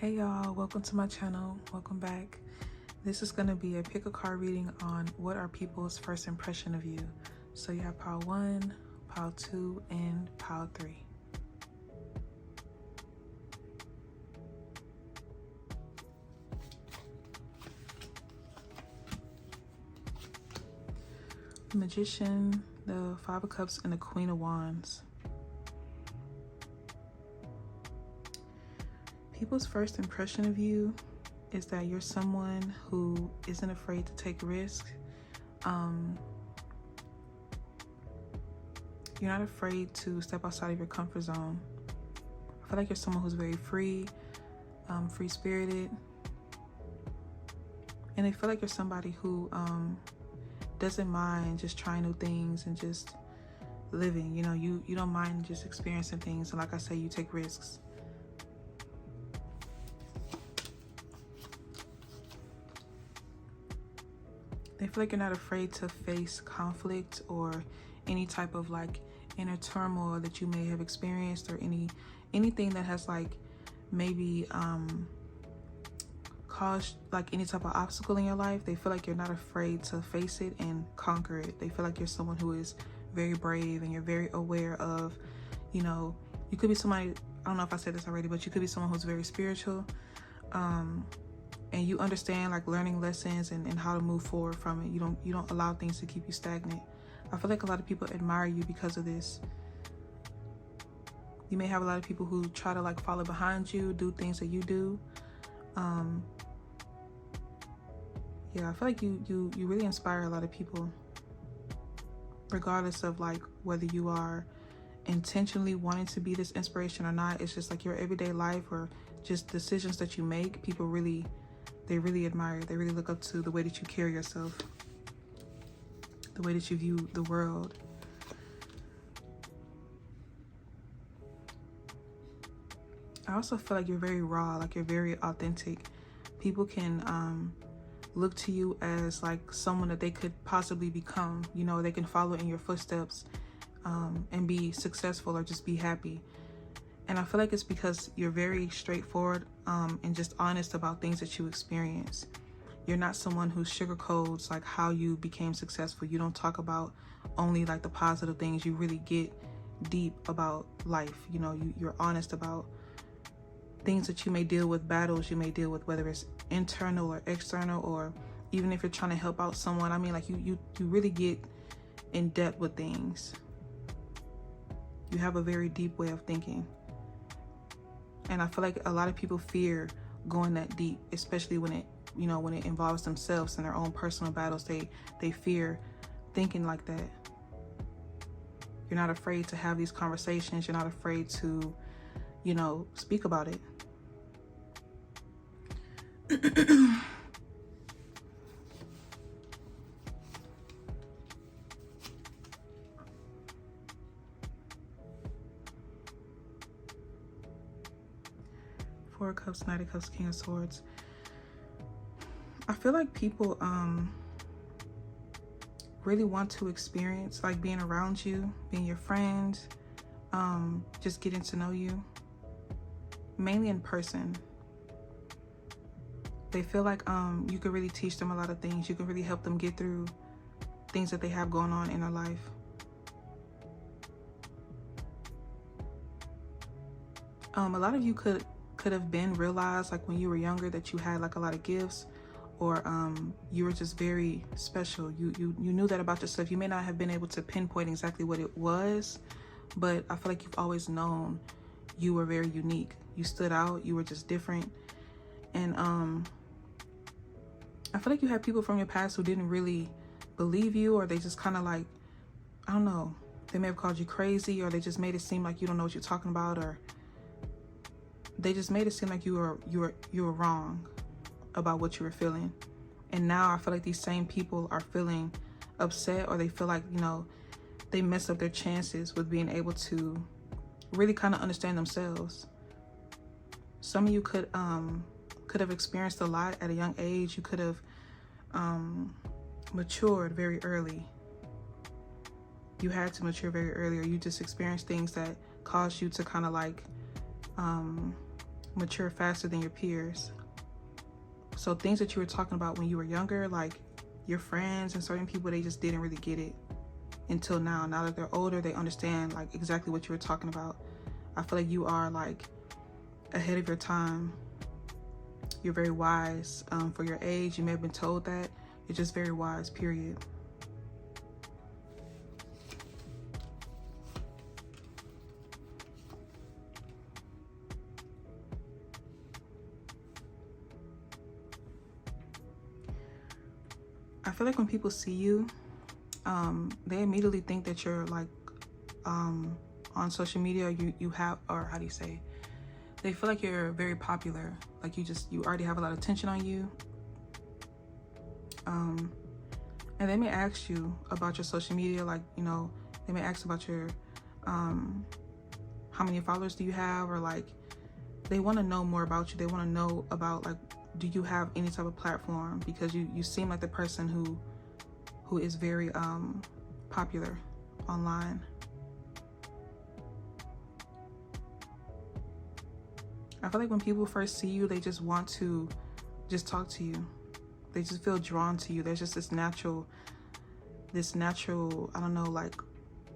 Hey y'all, welcome to my channel. Welcome back. This is going to be a pick a card reading on what are people's first impression of you. So you have pile 1, pile 2, and pile 3. The Magician, the 5 of Cups, and the Queen of Wands. People's first impression of you is that you're someone who isn't afraid to take risks. You're not afraid to step outside of your comfort zone. I feel like you're someone who's very free, free-spirited. And I feel like you're somebody who doesn't mind just trying new things and just living. You know, you don't mind just experiencing things. And like I say, you take risks. They feel like you're not afraid to face conflict or any type of like inner turmoil that you may have experienced, or anything that has like maybe caused like any type of obstacle in your life. They feel like you're not afraid to face it and conquer it. They feel like you're someone who is very brave, and you're very aware of, you know, you could be somebody, I don't know if I said this already, but you could be someone who's very spiritual. And you understand like learning lessons and how to move forward from it. You don't allow things to keep you stagnant. I feel like a lot of people admire you because of this. You may have a lot of people who try to like follow behind you, do things that you do. Yeah, I feel like you really inspire a lot of people, regardless of like whether you are intentionally wanting to be this inspiration or not. It's just like your everyday life or just decisions that you make. People really, they really admire. They really look up to the way that you carry yourself, the way that you view the world. I also feel like you're very raw, like you're very authentic. People can look to you as like someone that they could possibly become. You know, they can follow in your footsteps and be successful or just be happy. And I feel like it's because you're very straightforward and just honest about things that you experience. You're not someone who sugarcoats like how you became successful. You don't talk about only like the positive things. You really get deep about life. You know, you're honest about things that you may deal with, battles you may deal with, whether it's internal or external, or even if you're trying to help out someone. I mean, like you really get in depth with things. You have a very deep way of thinking. And I feel like a lot of people fear going that deep, especially when it, you know, when it involves themselves and their own personal battles. They fear thinking like that. You're not afraid to have these conversations. You're not afraid to, you know, speak about it. Four of Cups, Knight of Cups, King of Swords. I feel like people really want to experience like being around you, being your friend, just getting to know you, mainly in person. They feel like you could really teach them a lot of things. You can really help them get through things that they have going on in their life. A lot of you could have been realized like when you were younger that you had like a lot of gifts, or you were just very special. You knew that about yourself. You may not have been able to pinpoint exactly what it was, but I feel like you've always known you were very unique. You stood out. You were just different. And I feel like you had people from your past who didn't really believe you, or they just kind of like, I don't know, they may have called you crazy, or they just made it seem like you don't know what you're talking about, or they just made it seem like you were wrong about what you were feeling. And now I feel like these same people are feeling upset, or they feel like, you know, they messed up their chances with being able to really kind of understand themselves. Some of you could have experienced a lot at a young age. You could have matured very early. You had to mature very early, or you just experienced things that caused you to kind of like mature faster than your peers. So things that you were talking about when you were younger, like your friends and certain people, they just didn't really get it until now. Now that they're older, they understand like exactly what you were talking about. I feel like you are like ahead of your time. You're very wise for your age. You may have been told that. You're just very wise, period. I feel like when people see you, they immediately think that you're like on social media. You have, or how do you say? They feel like you're very popular. Like you already have a lot of attention on you. And they may ask you about your social media, like, you know, they may ask about your how many followers do you have, or like they want to know more about you. They want to know about like, do you have any type of platform, because you seem like the person who is very popular online. I feel like when people first see you, they just want to just talk to you. They just feel drawn to you. There's just this natural, I don't know, like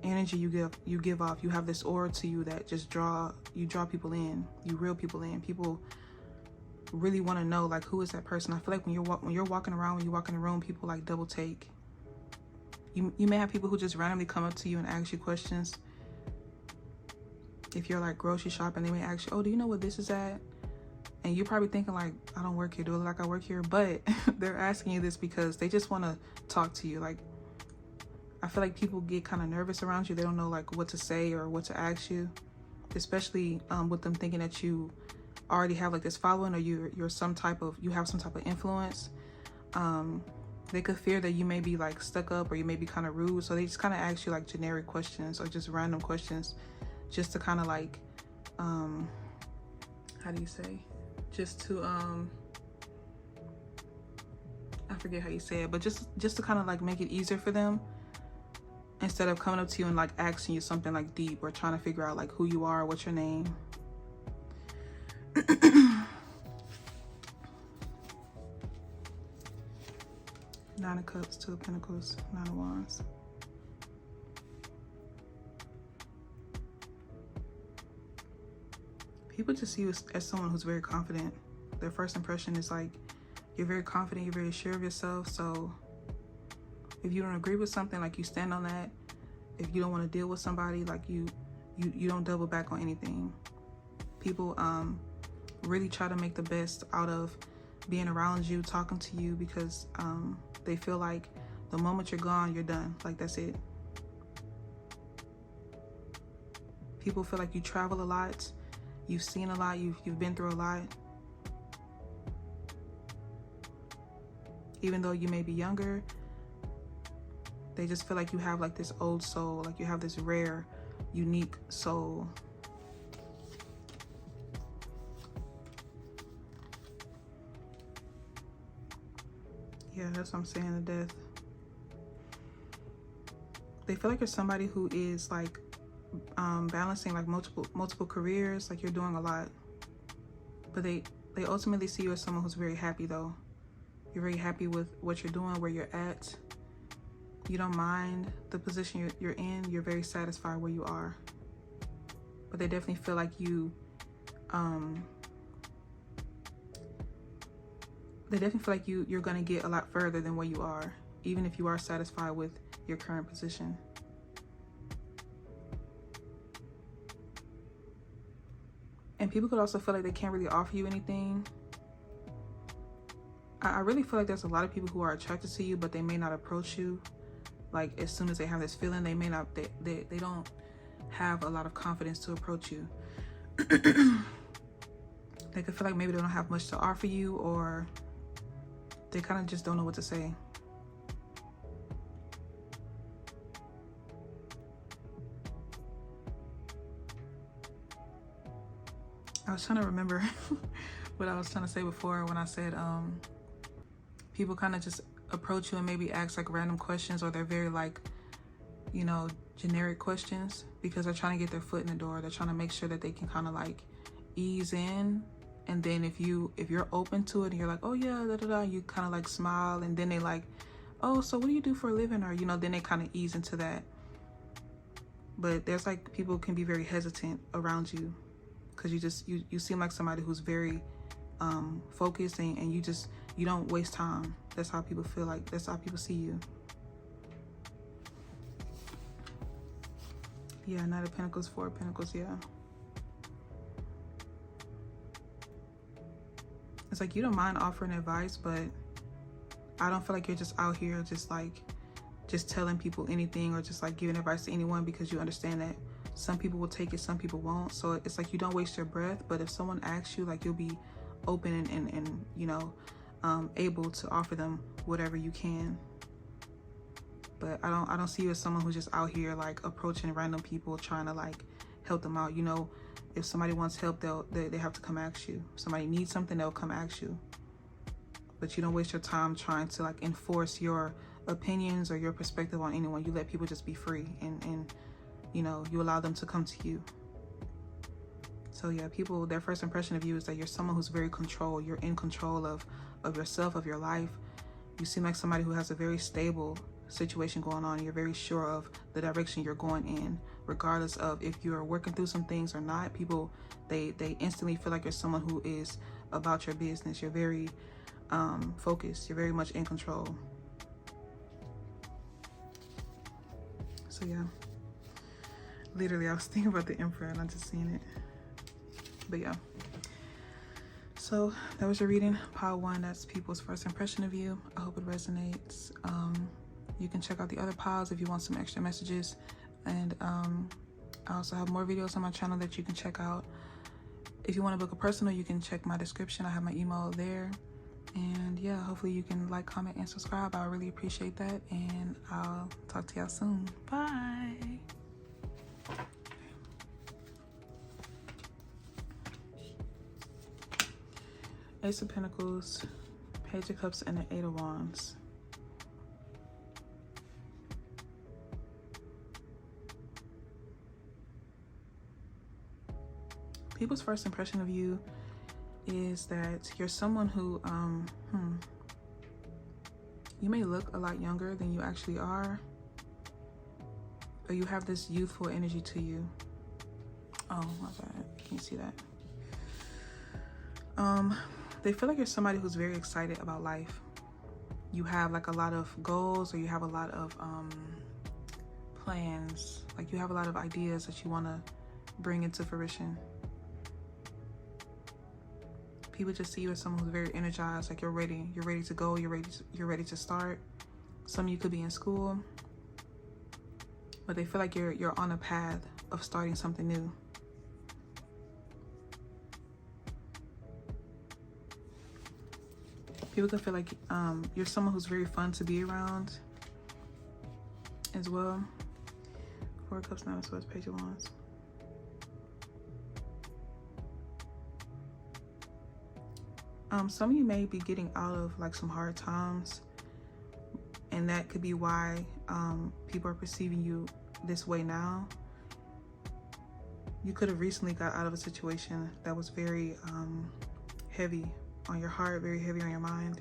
energy you give off. You have this aura to you that just draw people in. You reel people in. People really want to know like, who is that person? I feel like when you're walking around, when you walk in the room, people like double take. You may have people who just randomly come up to you and ask you questions. If you're like grocery shopping, they may ask you, oh, do you know what this is at? And you're probably thinking like, I don't work here. Do I look like I work here? But they're asking you this because they just want to talk to you. Like, I feel like people get kind of nervous around you. They don't know like what to say or what to ask you, especially with them thinking that you already have like this following, or you have some type of influence. They could fear that you may be like stuck up, or you may be kind of rude. So they just kind of ask you like generic questions or just random questions, just to kind of like, how do you say? Just to, I forget how you say it, but just to kind of like make it easier for them, instead of coming up to you and like asking you something like deep, or trying to figure out like who you are, what's your name. Nine of Cups, Two of Pentacles, Nine of Wands. People just see you as someone who's very confident. Their first impression is like, you're very confident, you're very sure of yourself. So if you don't agree with something, like you stand on that. If you don't want to deal with somebody, like you don't double back on anything. People really try to make the best out of being around you, talking to you, because they feel like the moment you're gone, you're done. Like, that's it. People feel like you travel a lot. You've seen a lot. You've been through a lot. Even though you may be younger, they just feel like you have like this old soul. Like you have this rare, unique soul. Yeah, that's what I'm saying, the death. They feel like you're somebody who is like balancing like multiple careers. Like you're doing a lot, but they ultimately see you as someone who's very happy though. You're very happy with what you're doing, where you're at. You don't mind the position you're in. You're very satisfied where you are. But they definitely feel like you you're going to get a lot further than where you are, even if you are satisfied with your current position. And people could also feel like they can't really offer you anything. I really feel like there's a lot of people who are attracted to you, but they may not approach you. Like as soon as they have this feeling, they may not, they don't have a lot of confidence to approach you. They could feel like maybe they don't have much to offer you, or they kind of just don't know what to say. I was trying to remember what I was trying to say before when I said people kind of just approach you and maybe ask like random questions, or they're very like, you know, generic questions, because they're trying to get their foot in the door. They're trying to make sure that they can kind of like ease in And then if you're open to it and you're like, oh yeah, da da da, you kind of like smile, and then they like, oh, so what do you do for a living? Or, you know, then they kind of ease into that. But there's like, people can be very hesitant around you because you seem like somebody who's very focused, and you don't waste time. That's how people feel like, that's how people see you. Yeah, Knight of Pentacles, Four of Pentacles, yeah. It's like you don't mind offering advice, but I don't feel like you're just out here just telling people anything, or just like giving advice to anyone, because you understand that some people will take it, some people won't. So it's like you don't waste your breath, but if someone asks you, like, you'll be open and you know, able to offer them whatever you can. But I don't see you as someone who's just out here like approaching random people trying to like help them out. You know, if somebody wants help, they have to come ask you. If somebody needs something, they'll come ask you. But you don't waste your time trying to like enforce your opinions or your perspective on anyone. You let people just be free, and you know, you allow them to come to you. So yeah, people, their first impression of you is that you're someone who's very controlled. You're in control of yourself, of your life. You seem like somebody who has a very stable situation going on. You're very sure of the direction you're going in, regardless of if you're working through some things or not. People, they instantly feel like you're someone who is about your business. You're very focused. You're very much in control. So yeah, literally I was thinking about the Emperor and I just seen it. But yeah, so that was your reading, pile 1. That's people's first impression of you. I hope it resonates. You can check out the other piles if you want some extra messages, and I also have more videos on my channel that you can check out. If you want to book a personal, you can check my description. I have my email there. And yeah, hopefully you can like, comment, and subscribe. I really appreciate that, and I'll talk to y'all soon. Bye. Ace of Pentacles, Page of Cups, and the 8 of Wands. People's first impression of you is that you're someone who you may look a lot younger than you actually are, or you have this youthful energy to you. Oh my bad, can you see that? They feel like you're somebody who's very excited about life. You have like a lot of goals, or you have a lot of plans. Like you have a lot of ideas that you want to bring into fruition. People just see you as someone who's very energized, like you're ready to go, you're ready to start. Some of you could be in school, but they feel like you're on a path of starting something new. People can feel like you're someone who's very fun to be around as well. 4 of Cups, 9 of Swords, Page of Wands. Some of you may be getting out of like some hard times, and that could be why people are perceiving you this way now. You could have recently got out of a situation that was very heavy on your heart, very heavy on your mind.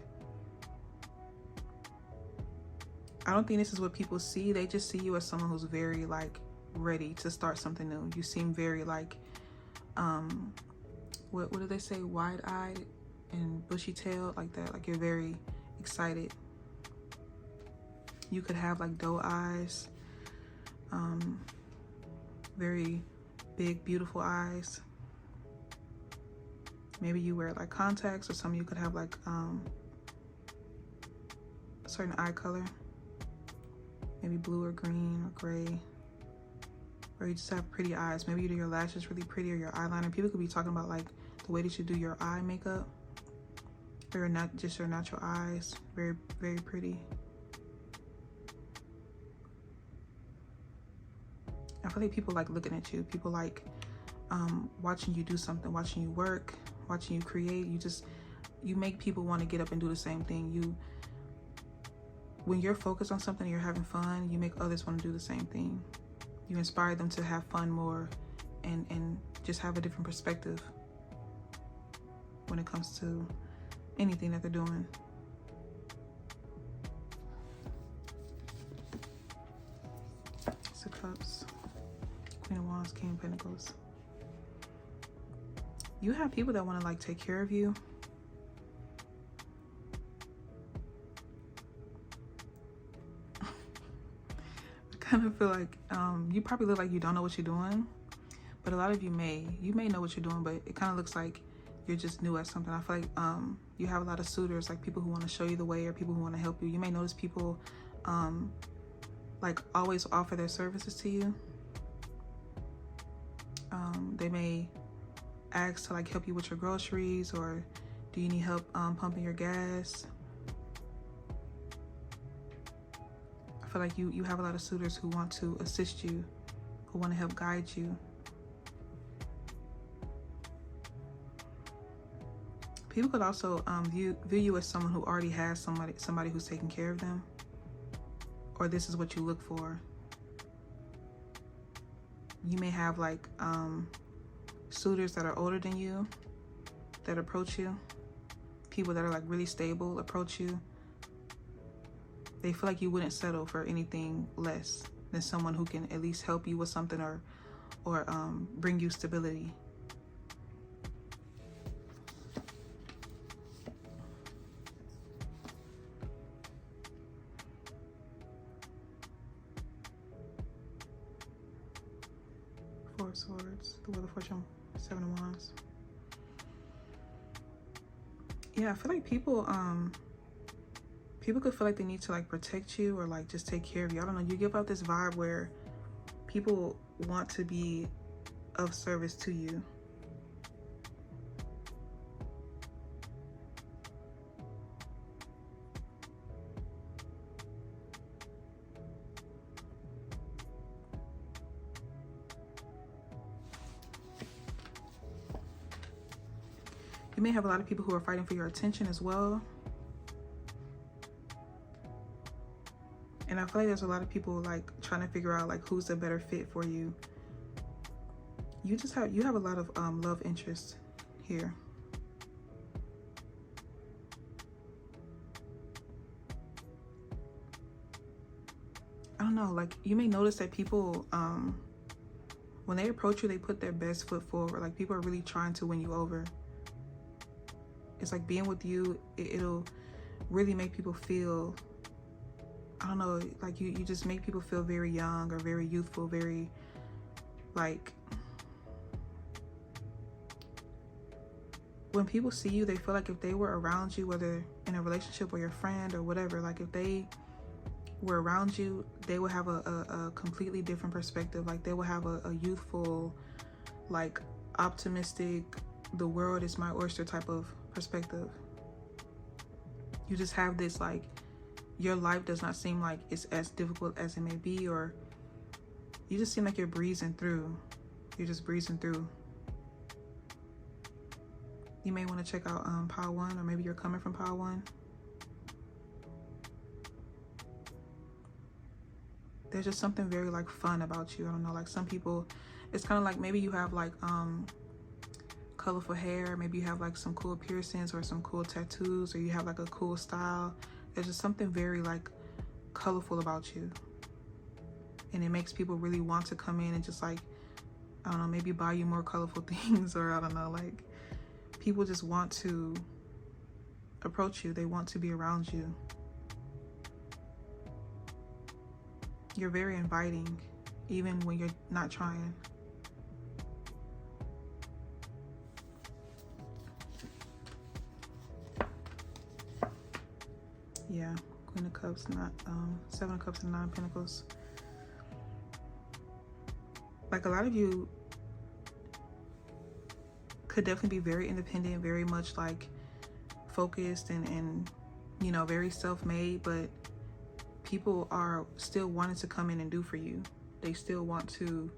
I don't think this is what people see. They just see you as someone who's very like ready to start something new. You seem very like what do they say, wide-eyed and bushy-tailed, like that. Like you're very excited. You could have like doe eyes, very big, beautiful eyes. Maybe you wear like contacts, or some of you could have like a certain eye color, maybe blue or green or gray, or you just have pretty eyes. Maybe you do your lashes really pretty, or your eyeliner. People could be talking about like the way that you do your eye makeup, or not just your natural eyes. Very, very pretty. I feel like people like looking at you. People like watching you do something, watching you work, watching you create. You make people want to get up and do the same thing. When you're focused on something and you're having fun, you make others want to do the same thing. You inspire them to have fun more and just have a different perspective. when it comes to anything that they're doing. Six of Cups, Queen of Wands, King of Pentacles. You have people that want to like take care of you. I kind of feel like you probably look like you don't know what you're doing, but a lot of you may know what you're doing, but it kind of looks like you're just new at something. I feel like you have a lot of suitors, like people who want to show you the way or people who want to help you. You may notice people like always offer their services to you. They may ask to like help you with your groceries, or do you need help pumping your gas? I feel like you have a lot of suitors who want to assist you, who want to help guide you. People could also view you as someone who already has somebody who's taking care of them, or this is what you look for. You may have like suitors that are older than you that approach you. People that are like really stable approach you. They feel like you wouldn't settle for anything less than someone who can at least help you with something or bring you stability. Four of Swords, the Wheel of Fortune, Seven of Wands. Yeah, I feel like people could feel like they need to like protect you or like just take care of you. I don't know, you give out this vibe where people want to be of service to you. You may have a lot of people who are fighting for your attention as well. And I feel like there's a lot of people like trying to figure out like who's the better fit for you. You have a lot of love interest here. I don't know, like you may notice that people when they approach you, they put their best foot forward. Like people are really trying to win you over. It's like being with you, it'll really make people feel, I don't know, like you just make people feel very young or very youthful, very like, when people see you, they feel like if they were around you, whether in a relationship or your friend or whatever, like if they were around you, they would have a completely different perspective. Like they will have a youthful, like optimistic, the world is my oyster type of perspective. You just have this like, your life does not seem like it's as difficult as it may be, or you just seem like you're breezing through. You're just breezing through. You may want to check out Pile 1, or maybe you're coming from Pile 1. There's just something very like fun about you. I don't know, like some people, it's kind of like maybe you have like colorful hair, maybe you have like some cool piercings or some cool tattoos, or you have like a cool style. There's just something very like colorful about you, and it makes people really want to come in and just like, I don't know, maybe buy you more colorful things, or I don't know, like people just want to approach you. They want to be around you. You're very inviting even when you're not trying. Yeah, Queen of Cups, Seven of Cups and Nine of Pentacles. Like a lot of you could definitely be very independent, very much like focused and you know, very self-made, but people are still wanting to come in and do for you. They still want to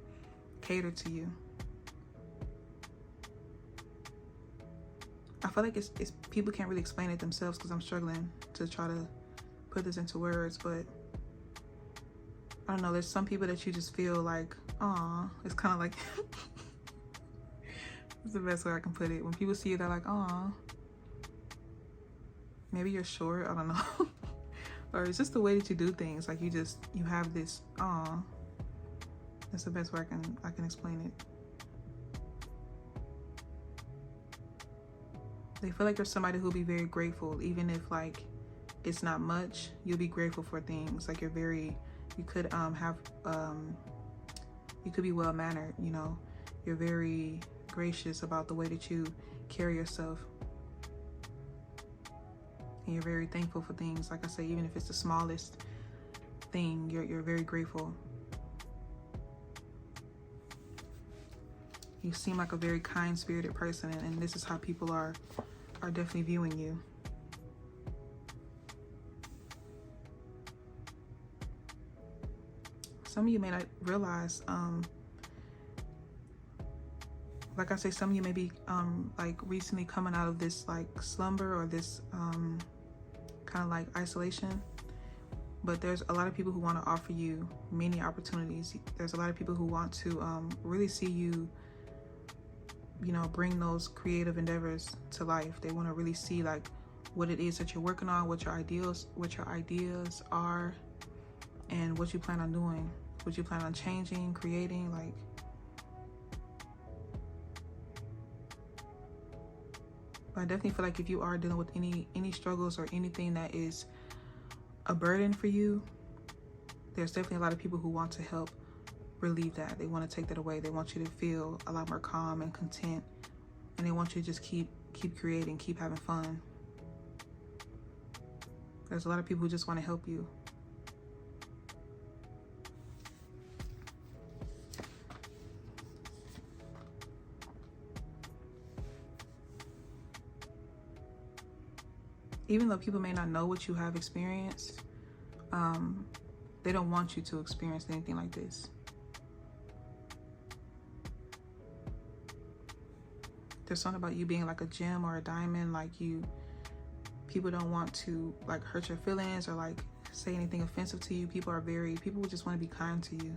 cater to you. I feel like it's people can't really explain it themselves, because I'm struggling to try to put this into words, but I don't know, there's some people that you just feel like, aw, it's kind of like It's the best way I can put it. When people see you, they're like, "Aw." Maybe you're short, I don't know. Or it's just the way that you do things. Like you have this, "Aw." That's the best way I can explain it. They feel like you're somebody who'll be very grateful, even if like it's not much. You'll be grateful for things. Like you could you could be well-mannered, you know. You're very gracious about the way that you carry yourself. And you're very thankful for things. Like I say, even if it's the smallest thing, you're very grateful. You seem like a very kind-spirited person, and this is how people are definitely viewing you. Some of you may not realize, like I say, some of you may be like recently coming out of this like slumber or this kind of like isolation. But there's a lot of people who want to offer you many opportunities. There's a lot of people who want to really see you, you know, bring those creative endeavors to life. They want to really see like what it is that you're working on, what your ideas are, and what you plan on doing, what you plan on changing, creating. Like, but I definitely feel like if you are dealing with any struggles or anything that is a burden for you, there's definitely a lot of people who want to help relieve that. They want to take that away. They want you to feel a lot more calm and content, and they want you to just keep creating, keep having fun. There's a lot of people who just want to help you. Even though people may not know what you have experienced, they don't want you to experience anything like this. There's something about you being like a gem or a diamond. Like people don't want to like hurt your feelings or like say anything offensive to you. People just want to be kind to you.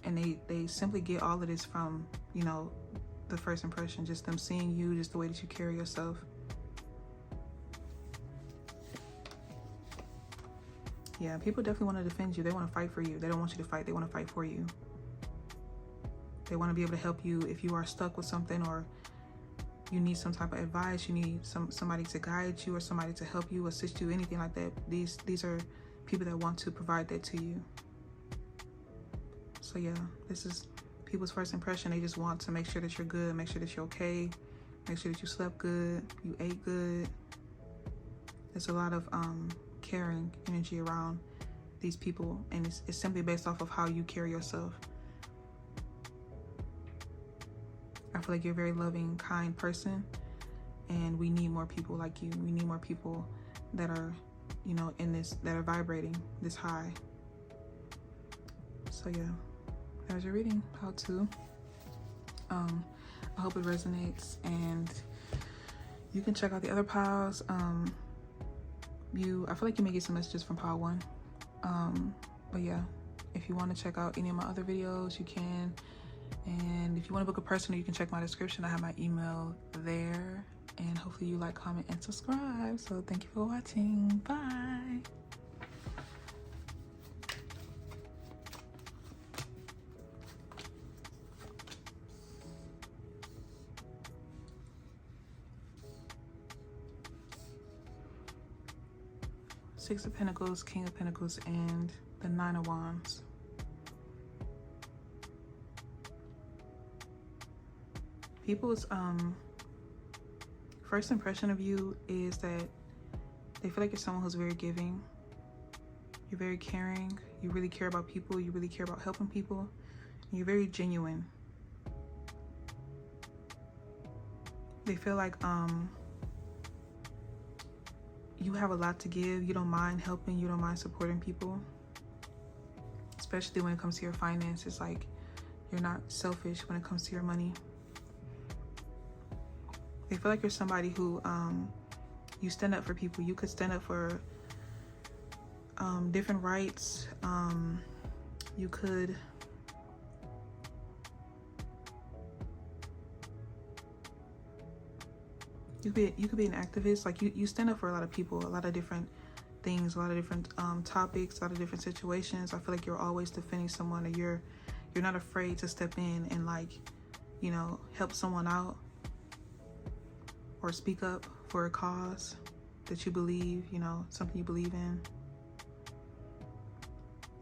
And they simply get all of this from, you know, the first impression, just them seeing you, just the way that you carry yourself. Yeah, people definitely want to defend you. They want to fight for you. They don't want you to fight. They want to fight for you. They want to be able to help you if you are stuck with something, or you need some type of advice, you need somebody to guide you or somebody to help you, assist you, anything like that. These are people that want to provide that to you. So yeah, this is people's first impression. They just want to make sure that you're good, make sure that you're okay, make sure that you slept good, you ate good. There's a lot of caring energy around these people, and it's simply based off of how you carry yourself. I feel like you're a very loving, kind person, and we need more people like you. We need more people that are, you know, that are vibrating this high. So yeah, there's your reading. How to. I hope it resonates, and you can check out the other piles. I feel like you may get some messages from pile 1. But yeah, if you want to check out any of my other videos, you can. And if you want to book a personal, you can check my description. I have my email there. And hopefully you like, comment, and subscribe. So thank you for watching. Bye. Six of Pentacles, King of Pentacles, and the Nine of Wands. People's first impression of you is that they feel like you're someone who's very giving. You're very caring. You really care about people. You really care about helping people. And you're very genuine. They feel like you have a lot to give. You don't mind helping. You don't mind supporting people. Especially when it comes to your finances. Like, you're not selfish when it comes to your money. They feel like you're somebody who you stand up for people. You could stand up for different rights. You could You could be an activist. Like you stand up for a lot of people, a lot of different things, a lot of different topics, a lot of different situations. I feel like you're always defending someone, or you're not afraid to step in and, like, you know, help someone out or speak up for a cause that you believe, you know, something you believe in.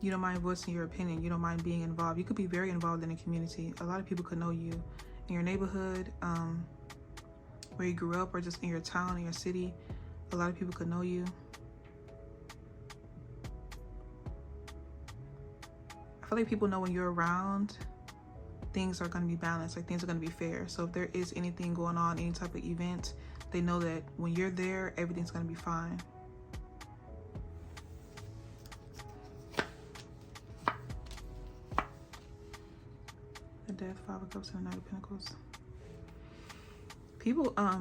You don't mind voicing your opinion. You don't mind being involved. You could be very involved in the community. A lot of people could know you in your neighborhood, where you grew up, or just in your town, in your city. A lot of people could know you. I feel like people know when you're around, things are going to be balanced, like things are going to be fair. So if there is anything going on, any type of event, they know that when you're there, everything's going to be fine. The Death, Five of Cups, and the Knight of Pentacles. People, I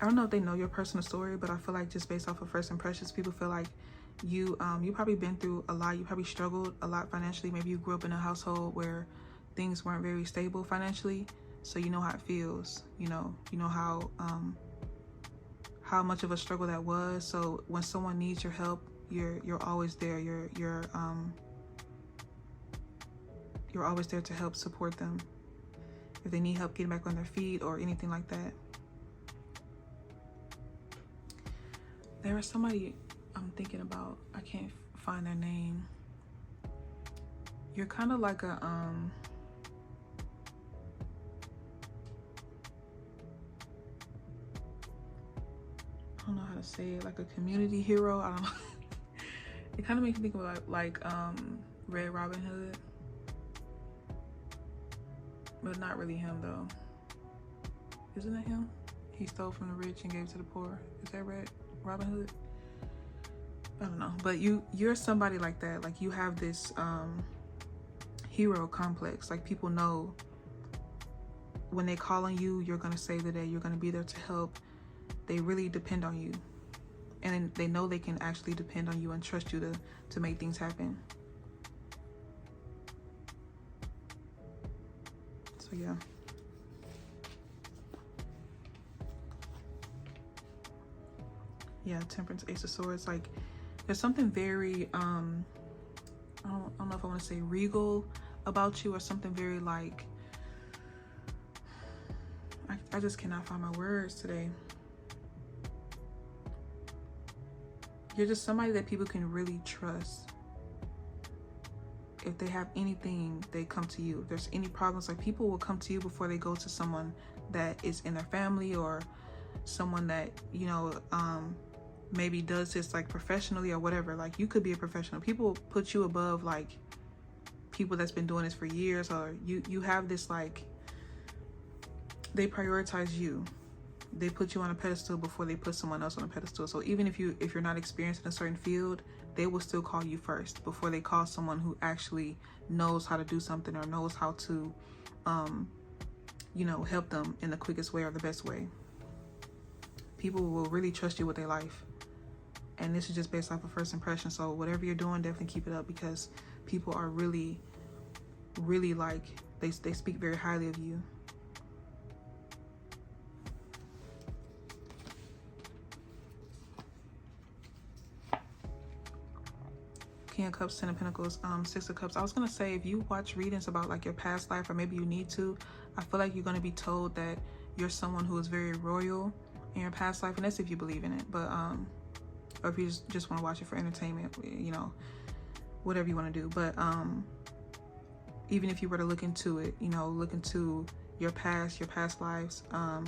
don't know if they know your personal story, but I feel like just based off of first impressions, people feel like you probably been through a lot. You probably struggled a lot financially. Maybe you grew up in a household where things weren't very stable financially, so you know how it feels. You know how much of a struggle that was. So when someone needs your help, you're always there. You're always there to help support them if they need help getting back on their feet or anything like that. There was somebody I'm thinking about. I can't find their name. You're kind of like a I don't know how to say it, like a community hero. I don't know. It kind of makes me think of like Red Robin Hood, but not really him though. Isn't it him? He stole from the rich and gave to the poor. Is that Red Robin Hood? I don't know, but you're somebody like that. Like you have this hero complex. Like people know when they call on you, you're gonna save the day. You're gonna be there to help. They really depend on you, and they know they can actually depend on you and trust you to make things happen. So yeah. Yeah, Temperance, Ace of Swords. Like there's something very I don't know if I want to say regal about you, or something very like, I just cannot find my words today. You're just somebody that people can really trust. If they have anything, they come to you. If there's any problems, like people will come to you before they go to someone that is in their family, or someone that, you know, maybe does this like professionally or whatever. Like you could be a professional. People put you above like people that's been doing this for years, or you have this like, they prioritize you. They put you on a pedestal before they put someone else on a pedestal. So even if you're not experienced in a certain field, they will still call you first before they call someone who actually knows how to do something, or knows how to you know, help them in the quickest way or the best way. People will really trust you with their life. And this is just based off of first impression. So whatever you're doing, definitely keep it up, because people are really, really like, they speak very highly of you. King of Cups, Ten of Pentacles, Six of Cups. I was gonna say, if you watch readings about like your past life, or maybe you need to, I feel like you're gonna be told that you're someone who is very royal in your past life, and that's if you believe in it. But or if you just want to watch it for entertainment, you know, whatever you want to do. But even if you were to look into it, you know, look into your past lives, I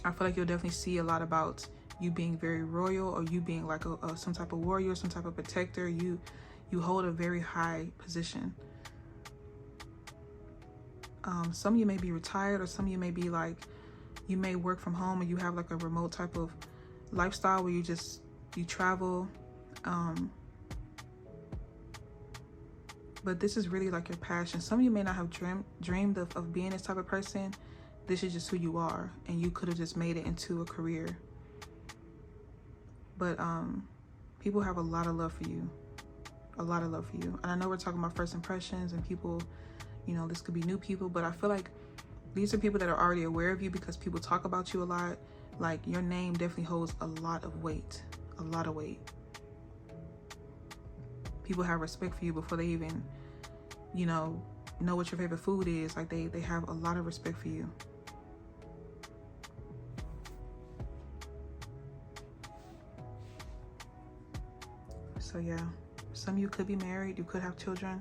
feel like you'll definitely see a lot about you being very royal, or you being like some type of warrior, some type of protector. You hold a very high position. Some of you may be retired, or some of you may be like, you may work from home, and you have like a remote type of lifestyle where you travel. But this is really like your passion. Some of you may not have dreamed of being this type of person. This is just who you are, and you could have just made it into a career. But people have a lot of love for you, a lot of love for you. And I know we're talking about first impressions, and people, you know, this could be new people, but I feel like These are people that are already aware of you because people talk about you a lot. Like, your name definitely holds a lot of weight. A lot of weight. People have respect for you before they even, you know what your favorite food is. Like, they have a lot of respect for you. So yeah, some of you could be married. You could have children.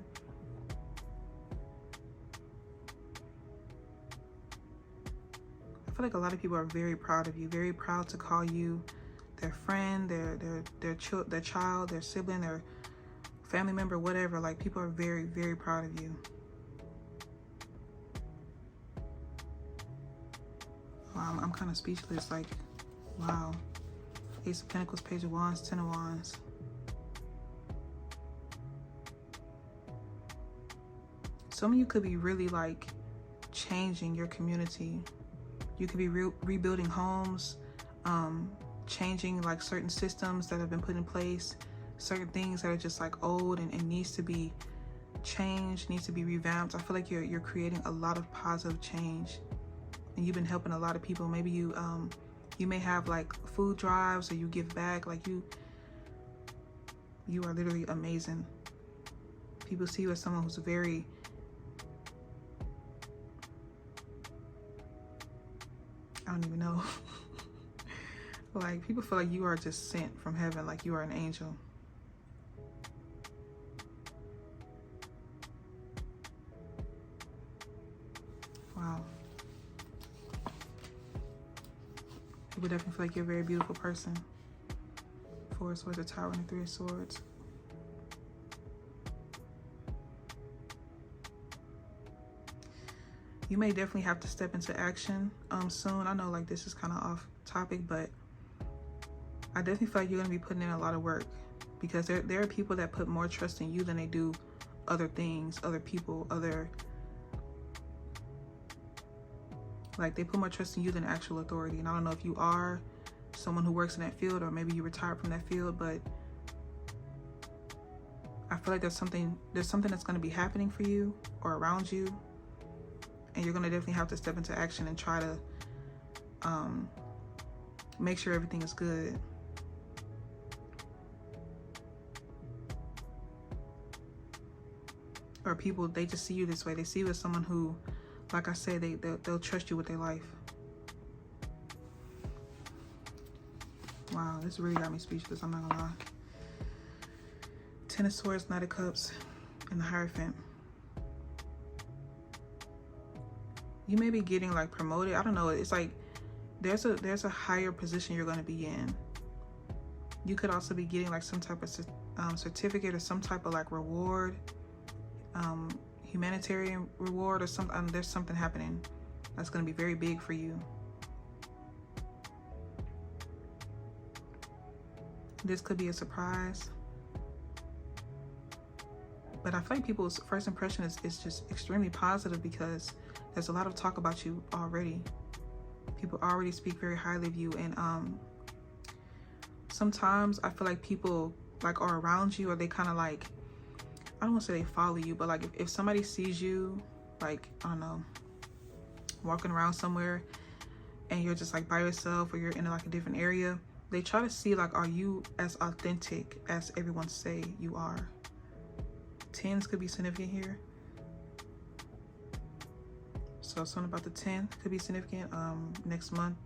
I feel like a lot of people are very proud of you, very proud to call you their friend, their child, their sibling, their family member, whatever. Like, people are very, very proud of you. Wow, I'm kind of speechless. Like, wow. Ace of Pentacles, Page of Wands, Ten of Wands. Some of you could be really like changing your community. You could be rebuilding homes, changing like certain systems that have been put in place, certain things that are just like old and needs to be changed, needs to be revamped. I feel like you're creating a lot of positive change, and you've been helping a lot of people. Maybe you may have like food drives, or you give back. Like, you are literally amazing. People see you as someone who's very, I don't even know. Like, people feel like you are just sent from heaven, like you are an angel. Wow. People definitely feel like you're a very beautiful person. Four of Swords, a Tower, and a Three of Swords. You may definitely have to step into action soon. I know like this is kind of off topic, but I definitely feel like you're going to be putting in a lot of work, because there are people that put more trust in you than they do other things, other people, like they put more trust in you than actual authority. And I don't know if you are someone who works in that field, or maybe you retired from that field, but I feel like there's something that's going to be happening for you or around you. And you're going to definitely have to step into action and try to make sure everything is good. Or people, they just see you this way. They see you as someone who, like I said, they'll trust you with their life. Wow, this really got me speechless, I'm not gonna lie. Ten of Swords, Knight of Cups, and the Hierophant. You may be getting like promoted. I don't know. It's like there's a higher position you're going to be in. You could also be getting like some type of certificate or some type of like reward, humanitarian reward or something. There's something happening that's going to be very big for you. This could be a surprise. But I feel like people's first impression is just extremely positive, because there's a lot of talk about you already. People already speak very highly of you. And sometimes I feel like people like are around you, or they kind of like, I don't want to say they follow you, but like if somebody sees you, like, I don't know, walking around somewhere and you're just like by yourself, or you're in like a different area, they try to see like, are you as authentic as everyone say you are? Tens could be significant here. So something about the 10 could be significant. Next month,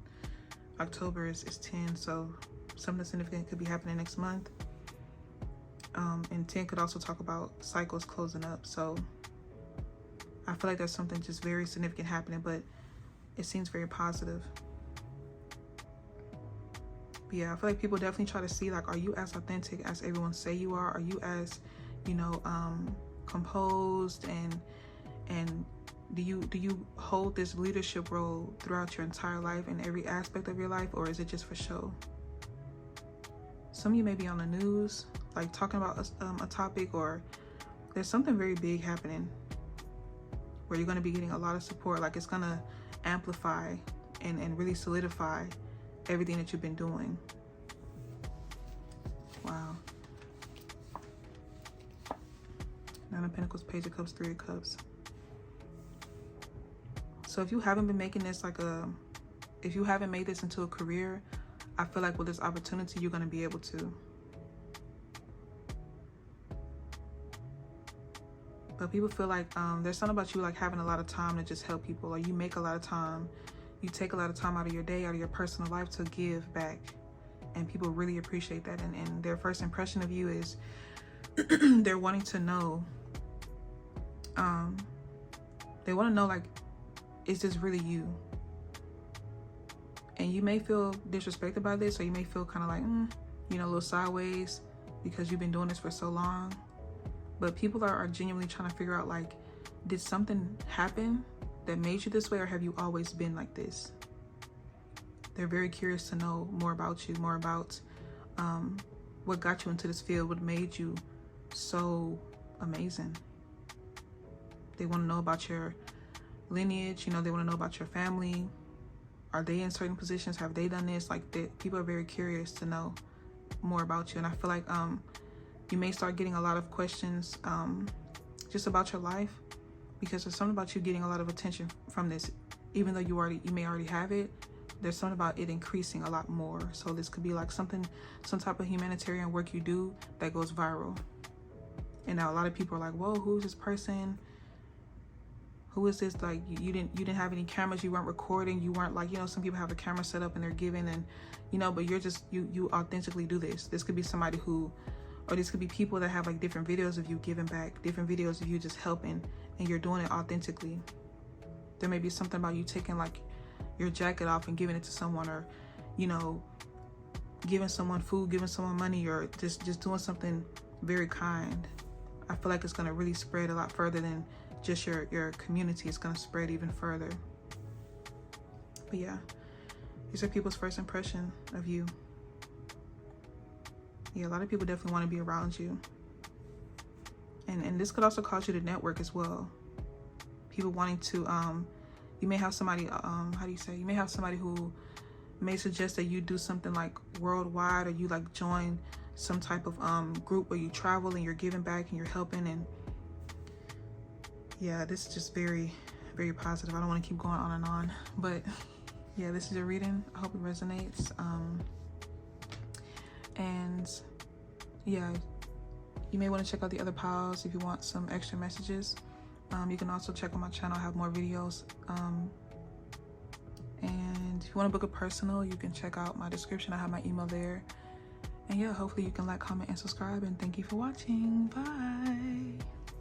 October is 10, so something significant could be happening next month. And 10 could also talk about cycles closing up. So I feel like there's something just very significant happening, but it seems very positive. But yeah, I feel like people definitely try to see like, are you as authentic as everyone say you are? Are you as, you know, composed, and do you hold this leadership role throughout your entire life, in every aspect of your life, or is it just for show? Some of you may be on the news, like talking about a topic, or there's something very big happening where you're going to be getting a lot of support. Like, it's going to amplify and really solidify everything that you've been doing. Wow. Nine of Pentacles, Page of Cups, Three of Cups. So if you haven't been making this like if you haven't made this into a career, I feel like with this opportunity, you're going to be able to. But people feel like there's something about you like having a lot of time to just help people, or you make a lot of time. You take a lot of time out of your day, out of your personal life to give back. And people really appreciate that. And their first impression of you is they're wanting to know. They want to know, like, is this really you? And you may feel disrespected by this, or you may feel kind of like, you know, a little sideways because you've been doing this for so long. But people are genuinely trying to figure out, like, did something happen that made you this way, or have you always been like this? They're very curious to know more about you, more about what got you into this field, what made you so amazing. They want to know about your lineage, you know, they want to know about your family. Are they in certain positions? Have they done this? Like, people are very curious to know more about you. And I feel like you may start getting a lot of questions just about your life, because there's something about you getting a lot of attention from this. Even though you may already have it, there's something about it increasing a lot more. So this could be like some type of humanitarian work you do that goes viral. And now a lot of people are like, whoa, who's this person? Who is this? Like, you didn't have any cameras, you weren't recording, you weren't like, you know, some people have a camera set up and they're giving, and you know, but you're just you authentically do this. This could be somebody who, or this could be people that have like different videos of you giving back, different videos of you just helping, and you're doing it authentically. There may be something about you taking like your jacket off and giving it to someone, or, you know, giving someone food, giving someone money, or just doing something very kind. I feel like it's going to really spread a lot further than just your community. It's going to spread even further. But yeah, these are people's first impression of you. Yeah, a lot of people definitely want to be around you. And this could also cause you to network as well. People wanting to, you may have somebody, you may have somebody who may suggest that you do something like worldwide, or you like join some type of group where you travel and you're giving back and you're helping. And yeah, this is just very, very positive. I don't want to keep going on and on, but yeah, this is your reading. I hope it resonates. And yeah, you may want to check out the other piles if you want some extra messages. You can also check on my channel. I have more videos. And if you want to book a personal, you can check out my description. I have my email there. And yeah, hopefully you can like, comment, and subscribe. And thank you for watching. Bye.